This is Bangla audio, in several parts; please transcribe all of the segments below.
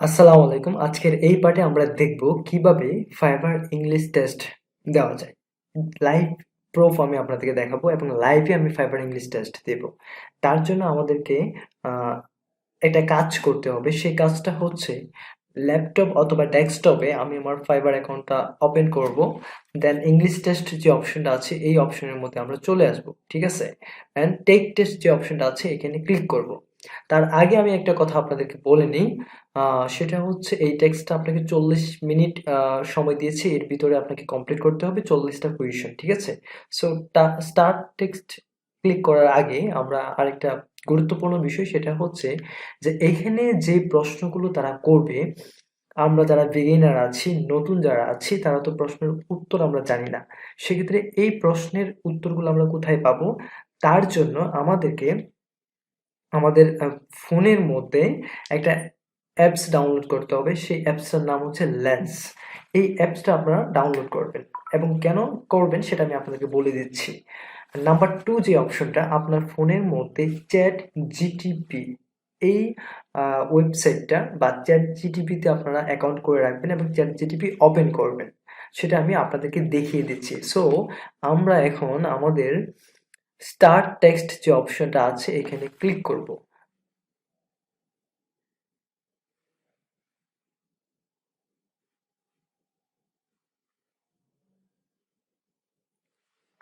আসসালামু আলাইকুম। আজকের এই পার্টে আমরা দেখব কিভাবে ফাইবার ইংলিশ টেস্ট দেওয়া যায়। লাইভ প্রুফ আমি আপনাদেরকে দেখাবো এবং লাইভে আমি ফাইবার ইংলিশ টেস্ট দেব। তার জন্য আমাদেরকে আ একটা কাজ করতে হবে। সেই কাজটা হচ্ছে ল্যাপটপ অথবা ডেস্কটপে আমি আমার ফাইবার অ্যাকাউন্টটা ওপেন করব। দেন ইংলিশ টেস্ট যে অপশনটা আছে এই অপশনের মধ্যে আমরা চলে আসব। ঠিক আছে? অ্যান্ড টেক টেস্ট যে অপশনটা আছে এখানে ক্লিক করব। তার আগে আমি একটা কথা আপনাদেরকে বলে নেই। সেটা হচ্ছে এই টেক্সটটা আপনাকে ৪০ মিনিট সময় দিয়েছি। এর ভিতরে আপনাকে কমপ্লিট করতে হবে ৪০ টা কুয়েশন। ঠিক আছে? সো স্টার্ট টেক্সট ক্লিক করার আগে আমরা আরেকটা গুরুত্বপূর্ণ বিষয় সেটা হচ্ছে যে এইখানে যে প্রশ্নগুলো তারা করবে, আমরা যারা বিগিনার আছি, নতুন যারা আছি তারা তো প্রশ্নের উত্তর আমরা জানি না। সেক্ষেত্রে এই প্রশ্নের উত্তরগুলো আমরা কোথায় পাবো? তার জন্য আমাদেরকে আমাদের ফোনের মধ্যে একটা অ্যাপস ডাউনলোড করতে হবে। সেই অ্যাপসটার নাম হচ্ছে লেন্স। এই অ্যাপসটা আপনারা ডাউনলোড করবেন এবং কেন করবেন সেটা আমি আপনাদেরকে বলে দিচ্ছি। নাম্বার 2 যে অপশনটা আপনার ফোনের মধ্যে চ্যাট জিটিপি এই ওয়েবসাইটটা বা চ্যাট জিটিপিতে আপনারা অ্যাকাউন্ট করে রাখবেন এবং চ্যাট জিটিপি ওপেন করবেন। সেটা আমি আপনাদেরকে দেখিয়ে দিচ্ছি। সো আমরা এখন আমাদের স্টার্ট টেক্সট যে অপশনটা আছে এখানে ক্লিক করব।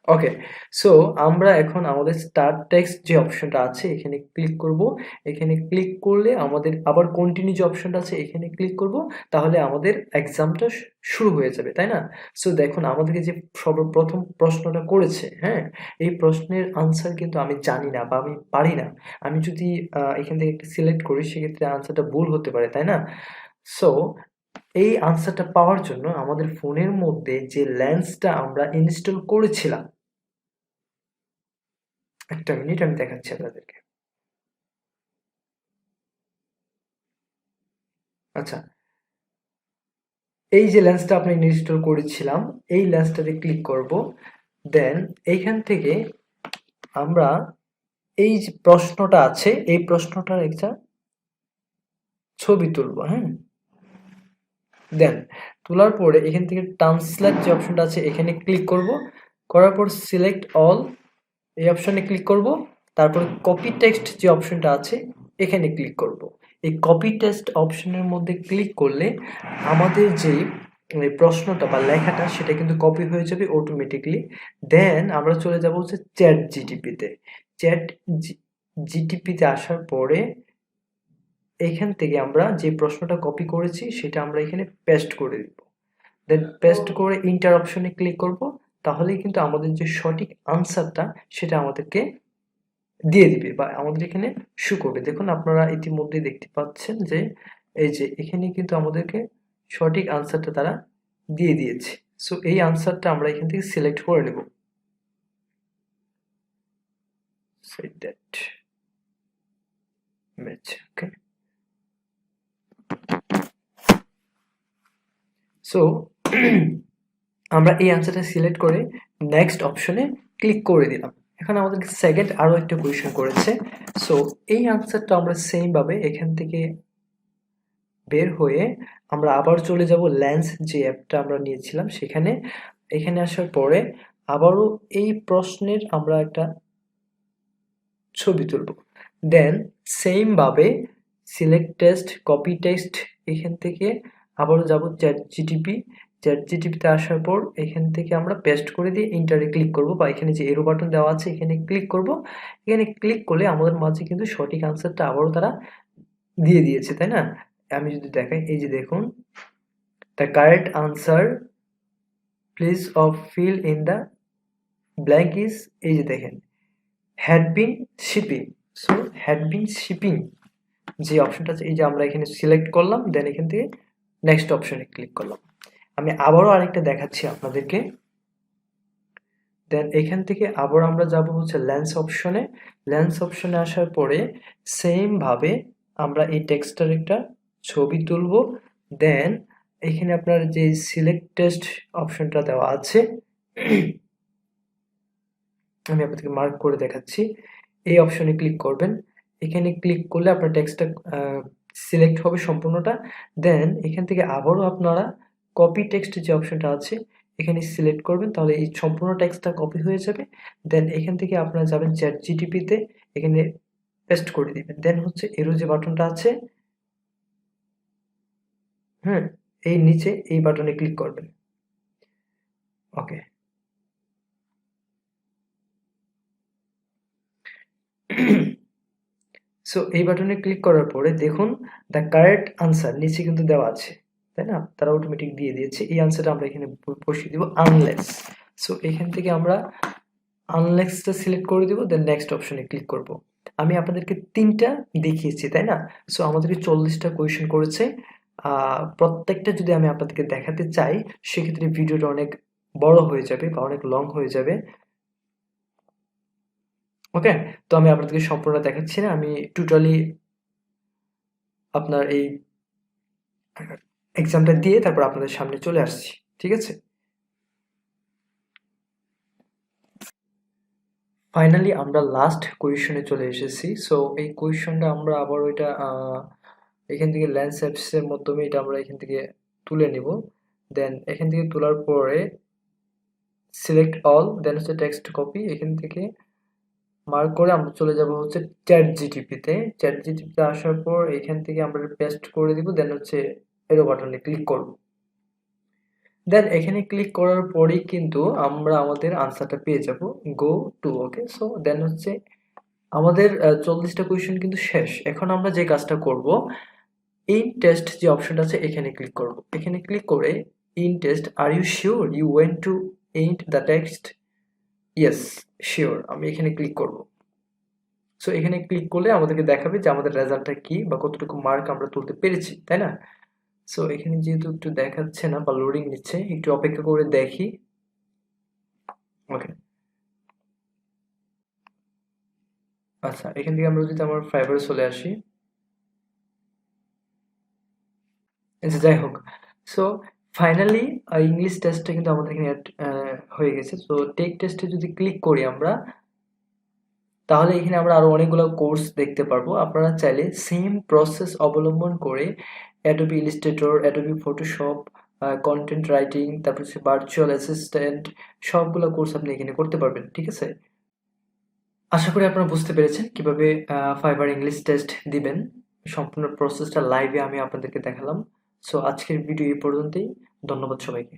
ওকে। সো আমরা এখন আমাদের স্টার্ট টেক্সট যে অপশনটা আছে এখানে ক্লিক করব। এখানে ক্লিক করলে আমাদের আবার কন্টিনিউ যে অপশনটা আছে এখানে ক্লিক করব। তাহলে আমাদের এক্সামটা শুরু হয়ে যাবে, তাই না? সো দেখুন আমাদেরকে যে সর্বপ্রথম প্রশ্নটা করেছে, হ্যাঁ? এই প্রশ্নের আনসার কিন্তু আমি জানি না বা আমি পারি না। আমি যদি এখান থেকে একটা সিলেক্ট করি সেক্ষেত্রে আনসারটা ভুল হতে পারে, তাই না? সো এই আনসারটা পাওয়ার জন্য আমাদের ফোনের মধ্যে যে লেন্সটা আমরা ইনস্টল করেছিলাম, একটা মিনিট আমি দেখাচ্ছি আপনাদেরকে। আচ্ছা, এই যে লেন্সটা আপনি ইনস্টল করেছিলাম, এই লেন্সটাতে ক্লিক করব। দেন এইখান থেকে আমরা এই যে প্রশ্নটা আছে, এই প্রশ্নটার একটা ছবি তুলব, হ্যাঁ? দেন তোলার পরে এখান থেকে ট্রান্সলেট যে অপশনটা আছে এখানে ক্লিক করব। করার পর সিলেক্ট অল এই অপশনে ক্লিক করব। তারপরে কপি টেক্সট যে অপশনটা আছে এখানে ক্লিক করব। এই কপি টেক্সট অপশনের মধ্যে ক্লিক করলে আমাদের যেই প্রশ্নটা বা লেখাটা সেটা কিন্তু কপি হয়ে যাবে অটোমেটিকলি। দেন আমরা চলে যাব হচ্ছে চ্যাট জিটিপিতে। চ্যাট জিটিপিতে আসার পরে এখান থেকে আমরা যে প্রশ্নটা কপি করেছি সেটা আমরা এখানে পেস্ট করে দিব। দেন পেস্ট করে ইন্টার অপশনে ক্লিক করব। তাহলেই কিন্তু আমাদের যে সঠিক আনসারটা সেটা আমাদেরকে দিয়ে দিবে বা আমাদের এখানে শো করবে। দেখুন আপনারা ইতিমধ্যেই দেখতে পাচ্ছেন যে এই যে এখানে কিন্তু আমাদেরকে সঠিক আনসারটা তারা দিয়ে দিয়েছে। সো এই আনসারটা আমরা এখান থেকে সিলেক্ট করে নেব। Set that match. Okay. So আমরা এই আনসারটা সিলেক্ট করে নেক্সট অপশনে ক্লিক করে দিলাম। এখন আমাদেরকে সেকেন্ড আরো একটা কোয়েশ্চেন করেছে। সো এই আনসারটা আমরা সেম ভাবে এখান থেকে বের হয়ে আমরা আবার চলে যাব লেন্স যে অ্যাপটা আমরা নিয়েছিলাম সেখানে। এখানে আসার পরে আবারও এই প্রশ্নের আমরা একটা ছবি তুলব। দেন সেম ভাবে সিলেক্ট টেক্সট, কপি টেক্সট এখান থেকে আবারও যাব চ্যাট জিটিপি। চ্যাট জিটিপিতে আসার পর এখান থেকে আমরা পেস্ট করে দিয়ে এন্টারে ক্লিক করব বা এখানে যে এরো বাটন দেওয়া আছে এখানে ক্লিক করব। এখানে ক্লিক করলে আমাদের মাঝে কিন্তু সঠিক আনসারটা আবারও তারা দিয়ে দিয়েছে, তাই না? আমি যদি দেখাই এই যে দেখুন, the correct answer please of fill in the blank is এই যে দেখেন had been shipping. So had been shipping যে অপশনটা আছে এই যে আমরা এখানে সিলেক্ট করলাম। দেন এখান থেকে নেক্সট অপশনে ক্লিক করলাম। আমি আবারও আরেকটা দেখাচ্ছি আপনাদেরকে। দেন এখান থেকে আবার আমরা যাব হচ্ছে লেন্স অপশনে। লেন্স অপশনে আসার পরে সেম ভাবে আমরা এই টেক্সটার একটা ছবি তুলব। দেন এখানে আপনার যে সিলেক্ট টেক্সট অপশনটা দেওয়া আছে আমি আপনাদেরকে মার্ক করে দেখাচ্ছি। এই অপশনে ক্লিক করবেন। এখানে ক্লিক করলে আপনার টেক্সটটা সিলেক্ট হবে সম্পূর্ণটা। দেন এখান থেকে আবারও আপনারা কপি টেক্সট যে অপশনটা আছে এখানে সিলেক্ট করবেন, তাহলে এই সম্পূর্ণ টেক্সটটা কপি হয়ে যাবে। দেন এখান থেকে আপনারা যাবেন চ্যাট জিটিপিতে, এখানে পেস্ট করে দিবেন। দেন হচ্ছে এরো যে বাটনটা আছে, হ্যাঁ, এই নিচে এই বাটনে ক্লিক করবেন। ওকে। সো এই বাটনে ক্লিক করার পরে দেখুন দ্য কারেক্ট আনসার নিচে কিন্তু দেওয়া আছে, তাই না? তারা অটোমেটিক দিয়ে দিয়েছে। এই আনসারটা আমরা এখানে বসিয়ে দিব আনলেস। সো এখান থেকে আমরা আনলেসটা সিলেক্ট করে দিব, দেন নেক্সট অপশনে ক্লিক করব। আমি আপনাদেরকে ৩টা দেখিয়েছি, তাই না? সো আমাদেরকে ৪০টা কোয়েশ্চেন করেছে। প্রত্যেকটা যদি আমি আপনাদেরকে দেখাতে চাই সেক্ষেত্রে ভিডিওটা অনেক বড় হয়ে যাবে বা অনেক লং হয়ে যাবে। ওকে, তো আমি আপনাদেরকে সম্পূর্ণ দেখাচ্ছি না, আমি টোটালি আপনার এই এক্সামটা দিয়ে তারপর আপনাদের সামনে চলে আসছি, ঠিক আছে? ফাইনালি আমরা লাস্ট কোয়েশনে চলে এসেছি। সো এই কোয়েশনটা আমরা আবার ওইটা এখান থেকে লেন্স অ্যাপসের মাধ্যমে এটা আমরা এখান থেকে তুলে নিব। দেন এখান থেকে তোলার পরে সিলেক্ট অল, দেন হচ্ছে টেক্সট কপি, এখান থেকে মার্ক করে আমরা চলে যাব হচ্ছে চ্যাট জিটিপিতে। চ্যাট জিটিপিতে আসার পর এখান থেকে আমরা পেস্ট করে দিব, দেন হচ্ছে এরো বাটনে ক্লিক করব। দেন এখানে ক্লিক করার পরেই কিন্তু আমরা আমাদের আনসারটা পেয়ে যাব, go to. Okay, so then হচ্ছে আমাদের 40টা কোয়েশ্চেন কিন্তু শেষ। এখন আমরা যে কাজটা করব, ইন টেস্ট যে অপশনটা আছে এখানে ক্লিক করব। এখানে ক্লিক করে in test are you sure you went to insert the text, yes sure, আমি এখানে ক্লিক করব। সো এখানে ক্লিক করলে আমাদেরকে দেখাবে যে আমাদের রেজাল্টটা কি বা কতটুকু মার্ক আমরা তুলতে পেরেছি, তাই না? সো এখানে যেহেতু একটু দেখাচ্ছে না বা লোডিং নিচ্ছে, একটু অপেক্ষা করে দেখি। ওকে, আচ্ছা, এখান থেকে আমরা যদি আমার ফাইবারে চলে আসি, আচ্ছা যাই হোক। সো ফাইনালি ইংলিশ টেস্টটা কিন্তু আমাদের এখানে হয়ে গেছে। সো টেক টেস্টে যদি ক্লিক করি আমরা, তাহলে এখানে আমরা আরো অনেকগুলো কোর্স দেখতে পারবো। আপনারা চাইলে সেম প্রসেস অবলম্বন করে Adobe Illustrator, Adobe Photoshop, content writing, তারপর হচ্ছে ভার্চুয়াল অ্যাসিস্ট্যান্ট, সবগুলো কোর্স আপনি এখানে করতে পারবেন, ঠিক আছে? আশা করি আপনারা বুঝতে পেরেছেন কিভাবে ফাইবার ইংলিশ টেস্ট দিবেন। সম্পূর্ণ প্রসেসটা লাইভে আমি আপনাদেরকে দেখালাম। সো আজকের ভিডিও এই পর্যন্তই। ধন্যবাদ সবাইকে।